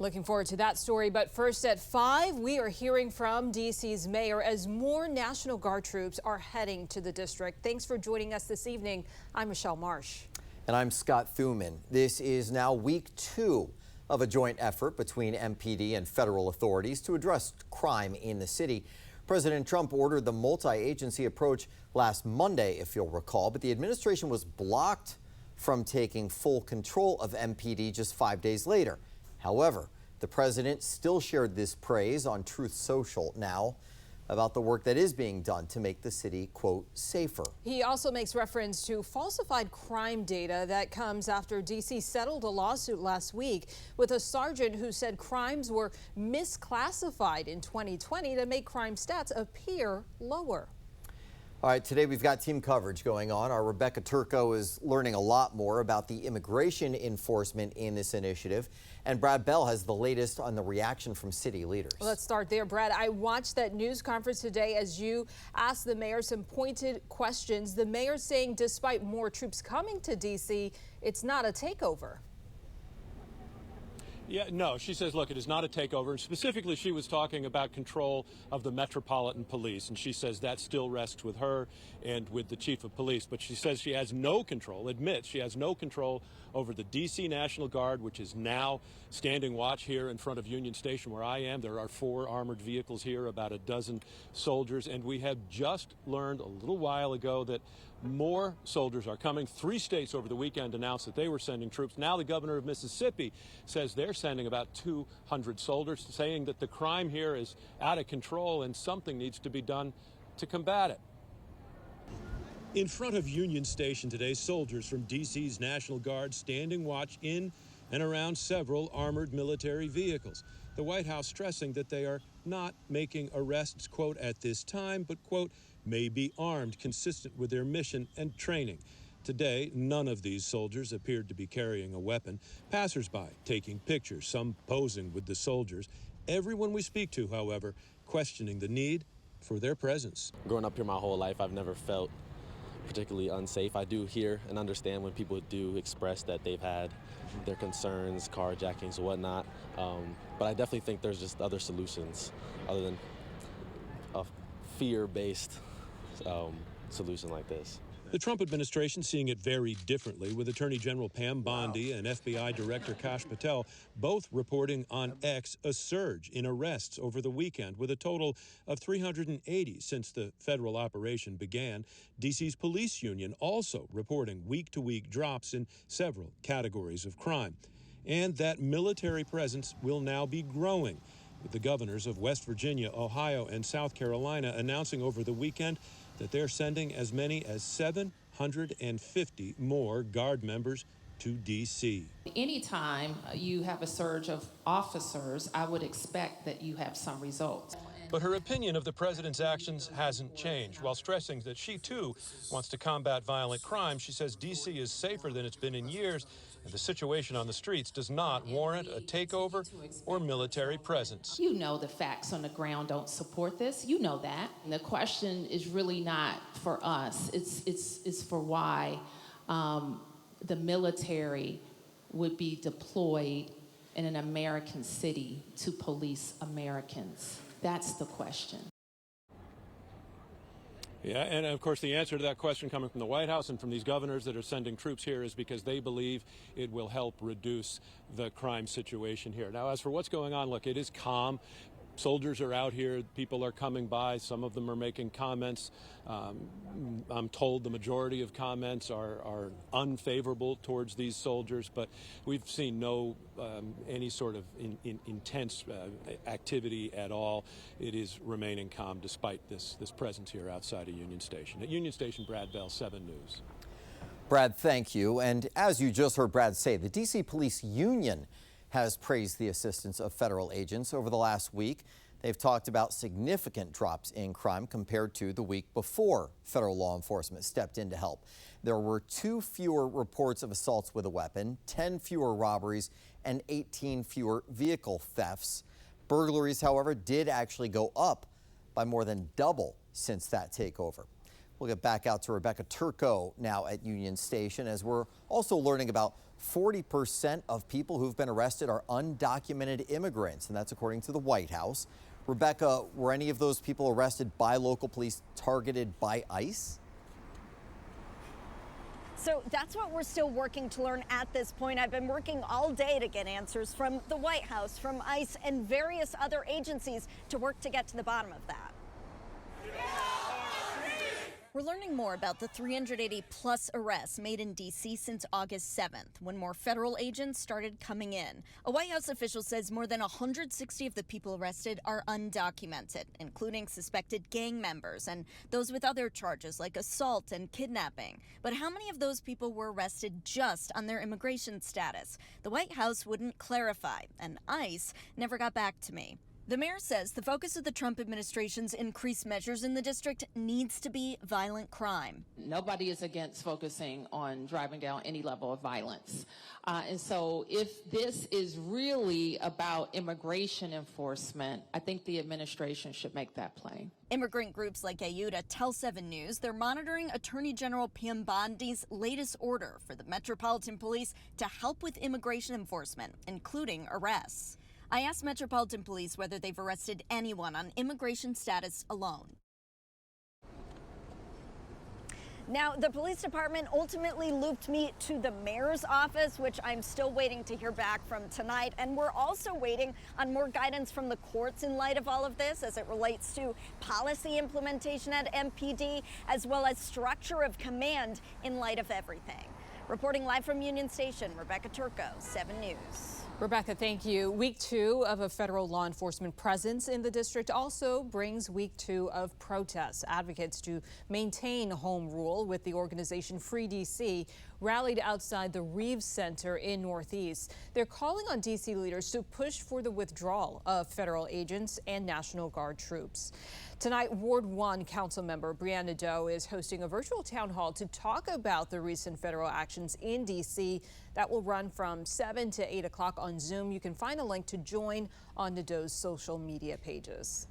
Looking forward to that story, but first at 5, we are hearing from D.C.'s mayor as more National Guard troops are heading to the district. Thanks for joining us this evening. I'm Michelle Marsh. And I'm Scott Thuman. This is now week 2 of a joint effort between MPD and federal authorities to address crime in the city. President Trump ordered the multi-agency approach last Monday, if you'll recall, but the administration was blocked from taking full control of MPD just 5 days later. However, the president still shared this praise on Truth Social now about the work that is being done to make the city, quote, safer. He also makes reference to falsified crime data that comes after D.C. settled a lawsuit last week with a sergeant who said crimes were misclassified in 2020 to make crime stats appear lower. All right, today we've got team coverage going on. Our Rebecca Turco is learning a lot more about the immigration enforcement in this initiative. And Brad Bell has the latest on the reaction from city leaders. Well, let's start there, Brad. I watched that news conference today as you asked the mayor some pointed questions. The mayor saying despite more troops coming to D.C., it's not a takeover. Yeah, no, she says, look, it is not a takeover. And specifically, she was talking about control of the Metropolitan Police. And she says that still rests with her and with the chief of police. But she says she has no control, admits she has no control over the D.C. National Guard, which is now standing watch here in front of Union Station where I am. There are 4 armored vehicles here, about a dozen soldiers. And we have just learned a little while ago that more soldiers are coming. 3 states over the weekend announced that they were sending troops. Now the governor of Mississippi says they're sending about 200 soldiers, saying that the crime here is out of control and something needs to be done to combat it. In front of Union Station today, soldiers from D.C.'s National Guard standing watch in and around several armored military vehicles. The White House stressing that they are not making arrests, quote, at this time, but, quote, may be armed, consistent with their mission and training. Today, none of these soldiers appeared to be carrying a weapon. Passers-by taking pictures, some posing with the soldiers. Everyone we speak to, however, questioning the need for their presence. Growing up here my whole life, I've never felt particularly unsafe. I do hear and understand when people do express that they've had their concerns, carjackings or whatnot, but I definitely think there's just other solutions other than a fear-based solution like this. The Trump administration seeing it very differently, with Attorney General Pam Bondi and FBI Director Kash Patel both reporting on X a surge in arrests over the weekend, with a total of 380 since the federal operation began. D.C.'s police union also reporting week-to-week drops in several categories of crime. And that military presence will now be growing, with the governors of West Virginia, Ohio, and South Carolina announcing over the weekend that they're sending as many as 750 more Guard members to D.C. Anytime you have a surge of officers, I would expect that you have some results. But her opinion of the president's actions hasn't changed. While stressing that she, too, wants to combat violent crime, she says D.C. is safer than it's been in years, and the situation on the streets does not warrant a takeover or military presence. You know the facts on the ground don't support this. You know that. And the question is really not for us. It's for why the military would be deployed in an American city to police Americans. That's the question. Yeah, and of course the answer to that question coming from the White House and from these governors that are sending troops here is because they believe it will help reduce the crime situation here. Now, as for what's going on, look, it is calm. Soldiers are out here. People are coming by. Some of them are making comments. I'm told the majority of comments are unfavorable towards these soldiers, but we've seen no any sort of intense activity at all. It is remaining calm despite this presence here outside of Union Station. At Union Station, Brad Bell, 7 News. Brad, thank you. And as you just heard Brad say, the D.C. Police Union has praised the assistance of federal agents over the last week. They've talked about significant drops in crime compared to the week before federal law enforcement stepped in to help. There were 2 fewer reports of assaults with a weapon, 10 fewer robberies, and 18 fewer vehicle thefts. Burglaries, however, did actually go up by more than double since that takeover. We'll get back out to Rebecca Turco now at Union Station as we're also learning about 40% of people who've been arrested are undocumented immigrants, and that's according to the White House. Rebecca, were any of those people arrested by local police targeted by ICE? So that's what we're still working to learn at this point. I've been working all day to get answers from the White House, from ICE, and various other agencies to work to get to the bottom of that. We're learning more about the 380 plus arrests made in D.C. since August 7th, when more federal agents started coming in. A White House official says more than 160 of the people arrested are undocumented, including suspected gang members and those with other charges like assault and kidnapping. But how many of those people were arrested just on their immigration status? The White House wouldn't clarify, and ICE never got back to me. The mayor says the focus of the Trump administration's increased measures in the district needs to be violent crime. Nobody is against focusing on driving down any level of violence. And so if this is really about immigration enforcement, I think the administration should make that plain. Immigrant groups like AUTA tell 7 News they're monitoring Attorney General Pam Bondi's latest order for the Metropolitan Police to help with immigration enforcement, including arrests. I asked Metropolitan Police whether they've arrested anyone on immigration status alone. Now, the police department ultimately looped me to the mayor's office, which I'm still waiting to hear back from tonight. And we're also waiting on more guidance from the courts in light of all of this as it relates to policy implementation at MPD, as well as structure of command in light of everything. Reporting live from Union Station, Rebecca Turco, 7 News. Rebecca, thank you. Week 2 of a federal law enforcement presence in the district also brings week 2 of protests. Advocates to maintain home rule with the organization Free DC rallied outside the Reeves Center in Northeast. They're calling on DC leaders to push for the withdrawal of federal agents and National Guard troops. Tonight, Ward 1 council member Brianna Doe is hosting a virtual town hall to talk about the recent federal actions in D.C. that will run from 7 to 8 o'clock on Zoom. You can find a link to join on the Doe's social media pages.